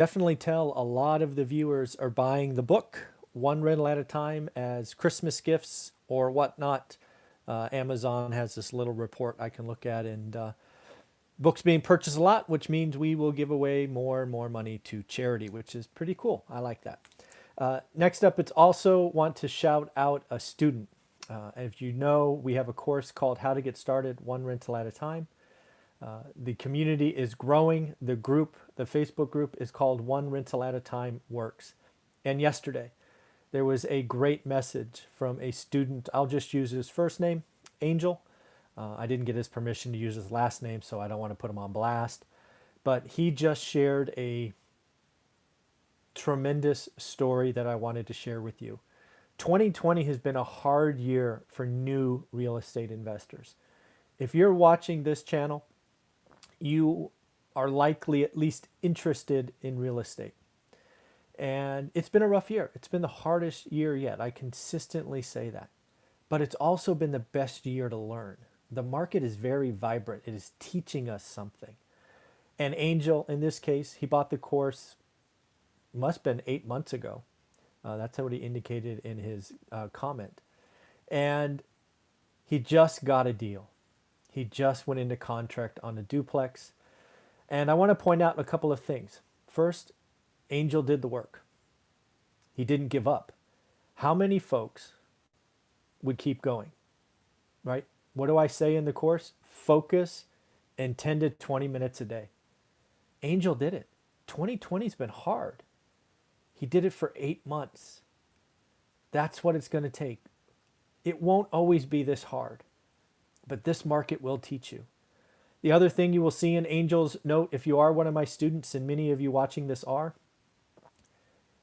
definitely tell a lot of the viewers are buying the book one rental at a time as Christmas gifts or whatnot. Amazon has this little report I can look at, and books being purchased a lot, which means we will give away more and more money to charity, which is pretty cool. I like that. Next up, it's also want to shout out a student. As you know, we have a course called How to Get Started One Rental at a Time. The community is growing. The Facebook group is called One Rental at a Time Works. And yesterday, there was a great message from a student. I'll just use his first name, Angel. I didn't get his permission to use his last name, so I don't want to put him on blast. But he just shared a tremendous story that I wanted to share with you. 2020 has been a hard year for new real estate investors. If you're watching this channel, you are likely at least interested in real estate. And it's been a rough year. It's been the hardest year yet. I consistently say that. But it's also been the best year to learn. The market is very vibrant. It is teaching us something. And Angel, in this case, he bought the course, must have been 8 months ago. That's what he indicated in his comment. And he just got a deal. He just went into contract on a duplex. And I want to point out a couple of things. First, Angel did the work. He didn't give up. How many folks would keep going, right? What do I say in the course? Focus and 10 to 20 minutes a day. Angel did it. 2020 has been hard. He did it for 8 months. That's what it's going to take. It won't always be this hard, but this market will teach you. The other thing you will see in Angel's note, if you are one of my students, and many of you watching this are,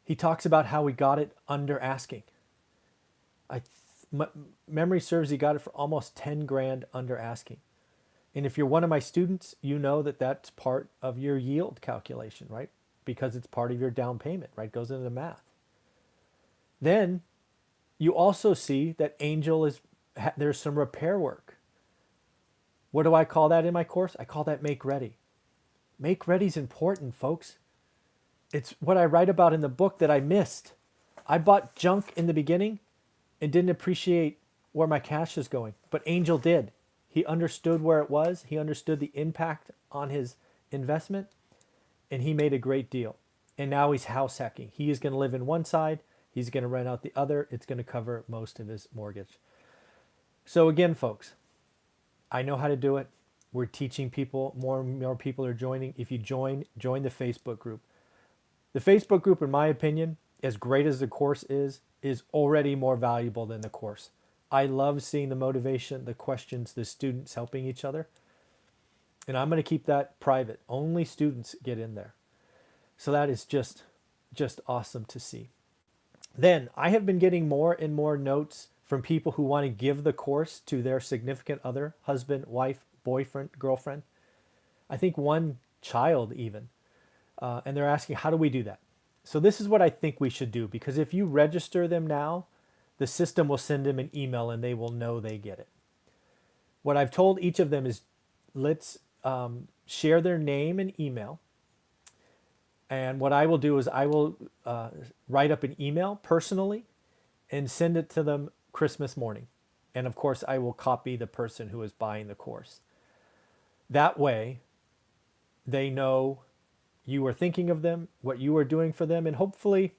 he talks about how we got it under asking. Memory serves, he got it for almost 10 grand under asking. And if you're one of my students, you know that that's part of your yield calculation, right? Because it's part of your down payment, right? It goes into the math. Then you also see that Angel there's some repair work. What do I call that in my course? I call that make ready. Make ready is important, folks. It's what I write about in the book that I missed. I bought junk in the beginning and didn't appreciate where my cash is going, but Angel did. He understood where it was. He understood the impact on his investment, and he made a great deal. And now he's house hacking. He is going to live in one side. He's going to rent out the other. It's going to cover most of his mortgage. So again, folks, I know how to do it. We're teaching people. More and more people are joining. If you join the Facebook group. The Facebook group, in my opinion, as great as the course is already more valuable than the course. I love seeing the motivation, the questions, the students helping each other. And I'm going to keep that private. Only students get in there. So that is just awesome to see. Then I have been getting more and more notes from people who want to give the course to their significant other, husband, wife, boyfriend, girlfriend. I think one child even. And they're asking, how do we do that? So this is what I think we should do, because if you register them now, the system will send them an email and they will know they get it. What I've told each of them is let's share their name and email. And what I will do is I will write up an email personally and send it to them Christmas morning. And of course, I will copy the person who is buying the course. That way, they know you are thinking of them, what you are doing for them, and hopefully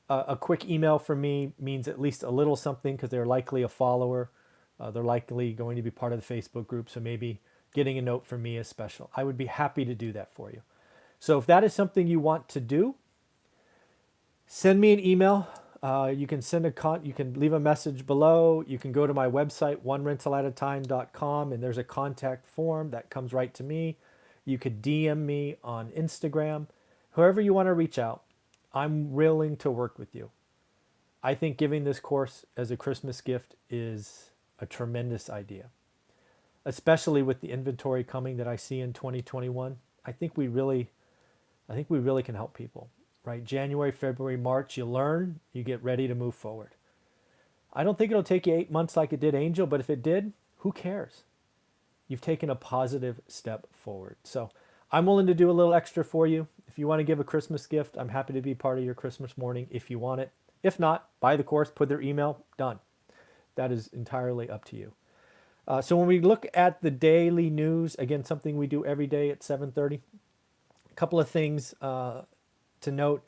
a quick email from me means at least a little something, because they're likely a follower. They're likely going to be part of the Facebook group, so maybe getting a note from me is special. I would be happy to do that for you. So if that is something you want to do, send me an email. You can you can leave a message below. You can go to my website, onerentalatatime.com, and there's a contact form that comes right to me. You could DM me on Instagram. Whoever you want to reach out, I'm willing to work with you. I think giving this course as a Christmas gift is a tremendous idea, especially with the inventory coming that I see in 2021. I think we really can help people, right? January, February, March, you learn, you get ready to move forward. I don't think it'll take you 8 months like it did Angel, but if it did, who cares? You've taken a positive step forward. So I'm willing to do a little extra for you. If you want to give a Christmas gift, I'm happy to be part of your Christmas morning if you want it. If not, buy the course, put their email, done. That is entirely up to you. So when we look at the daily news, again, something we do every day at 7:30, a couple of things to note.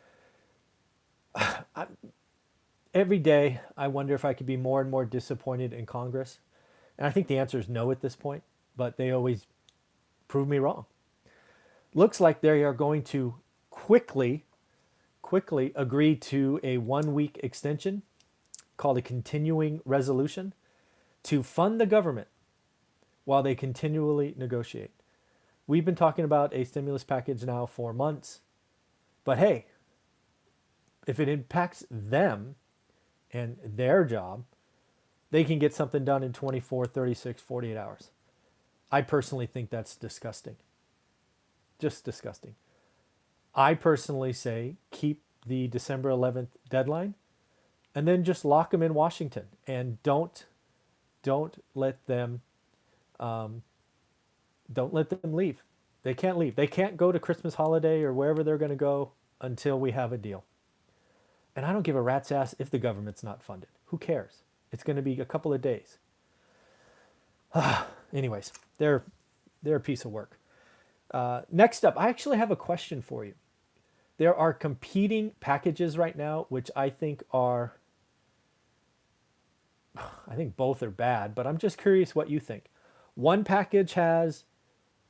Every day, I wonder if I could be more and more disappointed in Congress. And I think the answer is no at this point, but they always prove me wrong. Looks like they are going to quickly agree to a 1 week extension called a continuing resolution to fund the government while they continually negotiate. We've been talking about a stimulus package now for months, but hey, if it impacts them and their job, they can get something done in 24, 36, 48 hours. I personally think that's disgusting. Just disgusting. I personally say keep the December 11th deadline and then just lock them in Washington and don't let them leave. They can't leave. They can't go to Christmas holiday or wherever they're going to go until we have a deal. And I don't give a rat's ass if the government's not funded. Who cares? It's going to be a couple of days. Anyways, they're a piece of work. Next up, I actually have a question for you. There are competing packages right now, which I think both are bad, but I'm just curious what you think. One package has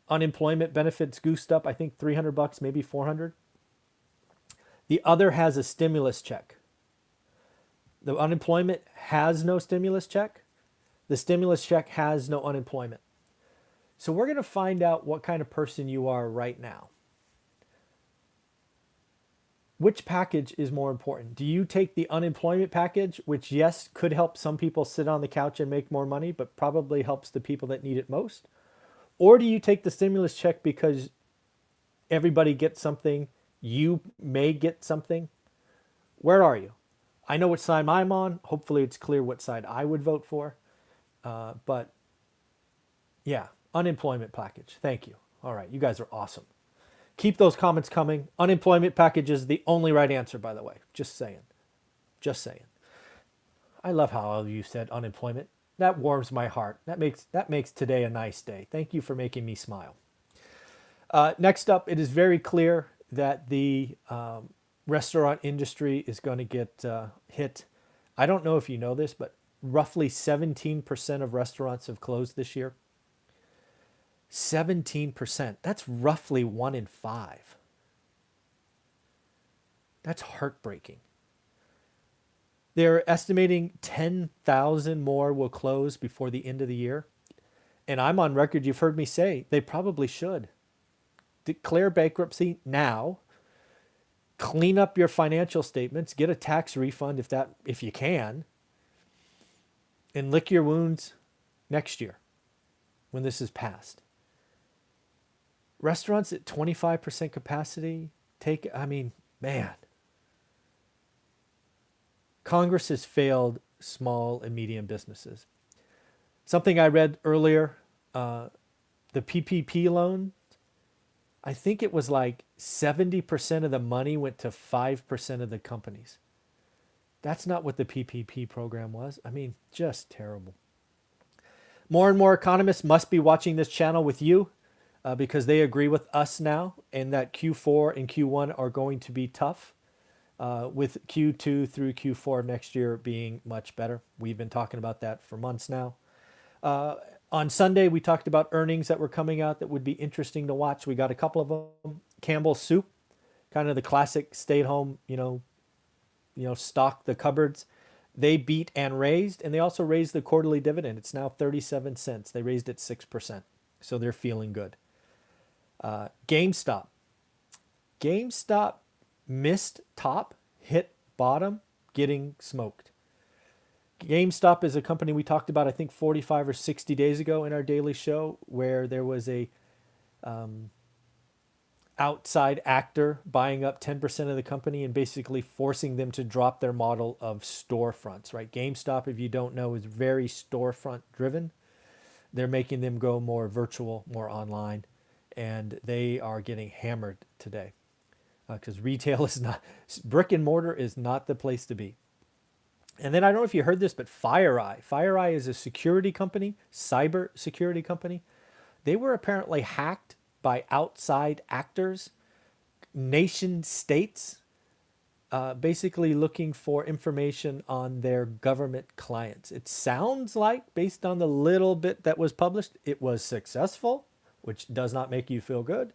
unemployment benefits goosed up, I think $300, maybe $400. The other has a stimulus check. The unemployment has no stimulus check. The stimulus check has no unemployment. So we're going to find out what kind of person you are right now. Which package is more important? Do you take the unemployment package, which yes, could help some people sit on the couch and make more money, but probably helps the people that need it most? Or do you take the stimulus check because everybody gets something, you may get something? Where are you? I know which side I'm on. Hopefully it's clear what side I would vote for. But yeah, unemployment package. Thank you. All right, you guys are awesome. Keep those comments coming. Unemployment package is the only right answer, by the way. Just saying. Just saying. I love how all of you said unemployment. That warms my heart. That makes today a nice day. Thank you for making me smile. Next up, it is very clear that the restaurant industry is going to get hit. I don't know if you know this, but roughly 17% of restaurants have closed this year. 17%. That's roughly 1 in 5. That's heartbreaking. They're estimating 10,000 more will close before the end of the year. And I'm on record, you've heard me say, they probably should. Declare bankruptcy now. Clean up your financial statements. Get a tax refund if you can. And lick your wounds next year when this is passed. Restaurants at 25% capacity, man. Congress has failed small and medium businesses. Something I read earlier, the PPP loan, I think it was like 70% of the money went to 5% of the companies. That's not what the PPP program was. Just terrible. More and more economists must be watching this channel with you because they agree with us now, and that Q4 and Q1 are going to be tough, with Q2 through Q4 of next year being much better. We've been talking about that for months now. On Sunday, we talked about earnings that were coming out that would be interesting to watch. We got a couple of them. Campbell Soup, kind of the classic stay-at-home, stock the cupboards. They beat and raised, and they also raised the quarterly dividend. It's now 37 cents. They raised it 6%, so they're feeling good. GameStop. GameStop missed top, hit bottom, getting smoked. GameStop is a company we talked about, I think, 45 or 60 days ago in our daily show, where there was a outside actor buying up 10% of the company and basically forcing them to drop their model of storefronts, right? GameStop, if you don't know, is very storefront driven. They're making them go more virtual, more online, and they are getting hammered today. because retail is not, brick and mortar is not the place to be. And then I don't know if you heard this, but FireEye is a security company, cyber security company. They were apparently hacked by outside actors, nation states, basically looking for information on their government clients. It sounds like, based on the little bit that was published, it was successful, which does not make you feel good.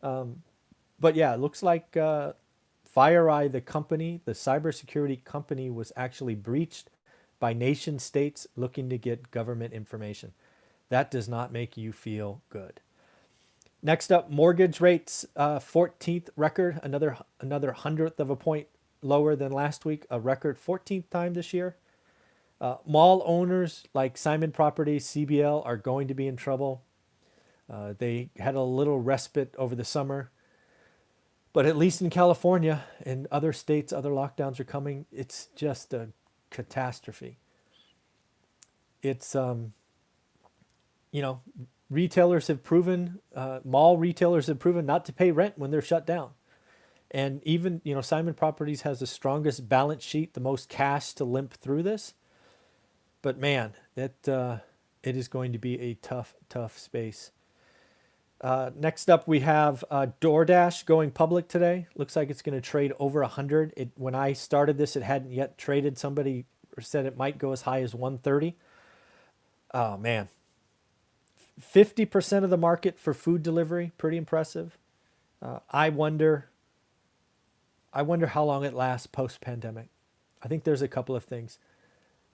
But yeah, it looks like FireEye, the company, the cybersecurity company, was actually breached by nation states looking to get government information. That does not make you feel good. Next up, mortgage rates, 14th record, another hundredth of a point lower than last week, a record 14th time this year. Mall owners like Simon Properties, CBL, are going to be in trouble. They had a little respite over the summer, but at least in California and other states, other lockdowns are coming. It's just a catastrophe. It's, retailers have proven, mall retailers have proven not to pay rent when they're shut down. And even, Simon Properties has the strongest balance sheet, the most cash to limp through this. But man, it is going to be a tough space. Next up, we have DoorDash going public today. Looks like it's going to trade over 100. When I started this, it hadn't yet traded. Somebody said it might go as high as 130. Oh man, 50% of the market for food delivery, pretty impressive. I wonder how long it lasts post-pandemic. I think there's a couple of things.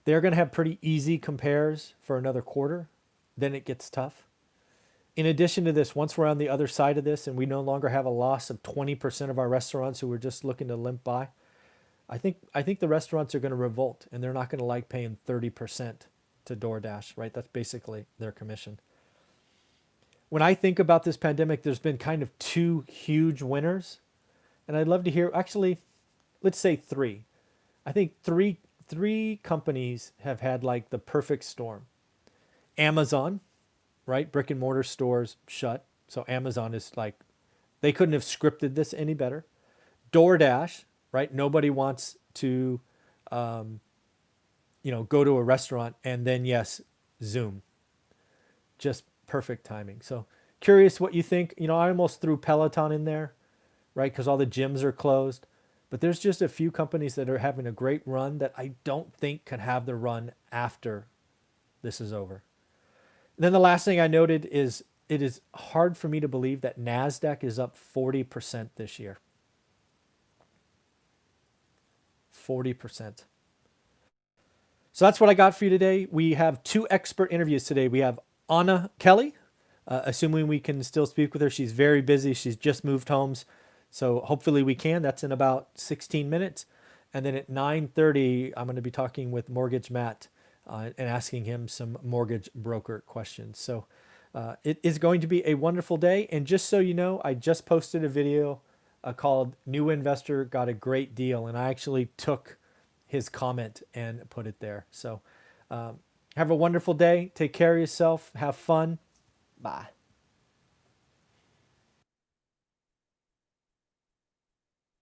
They're going to have pretty easy compares for another quarter. Then it gets tough. In addition to this, once we're on the other side of this and we no longer have a loss of 20% of our restaurants who were just looking to limp by, I think the restaurants are going to revolt, and they're not going to like paying 30% to DoorDash, right? That's basically their commission. When I think about this pandemic, there's been kind of two huge winners. And I'd love to hear, actually, let's say three. I think three companies have had like the perfect storm. Amazon, right? Brick and mortar stores shut. So Amazon is like, they couldn't have scripted this any better. DoorDash, right? Nobody wants to, go to a restaurant. And then yes, Zoom. Just perfect timing. So curious what you think. I almost threw Peloton in there, right? Because all the gyms are closed. But there's just a few companies that are having a great run that I don't think can have the run after this is over. And then the last thing I noted is it is hard for me to believe that NASDAQ is up 40% this year. 40%. So that's what I got for you today. We have two expert interviews today. We have Anna Kelly, assuming we can still speak with her. She's very busy. She's just moved homes. So hopefully we can. That's in about 16 minutes. And then at 9:30, I'm going to be talking with Mortgage Matt and asking him some mortgage broker questions. So it is going to be a wonderful day. And just so you know, I just posted a video called New Investor Got a Great Deal. And I actually took his comment and put it there. So have a wonderful day. Take care of yourself. Have fun. Bye.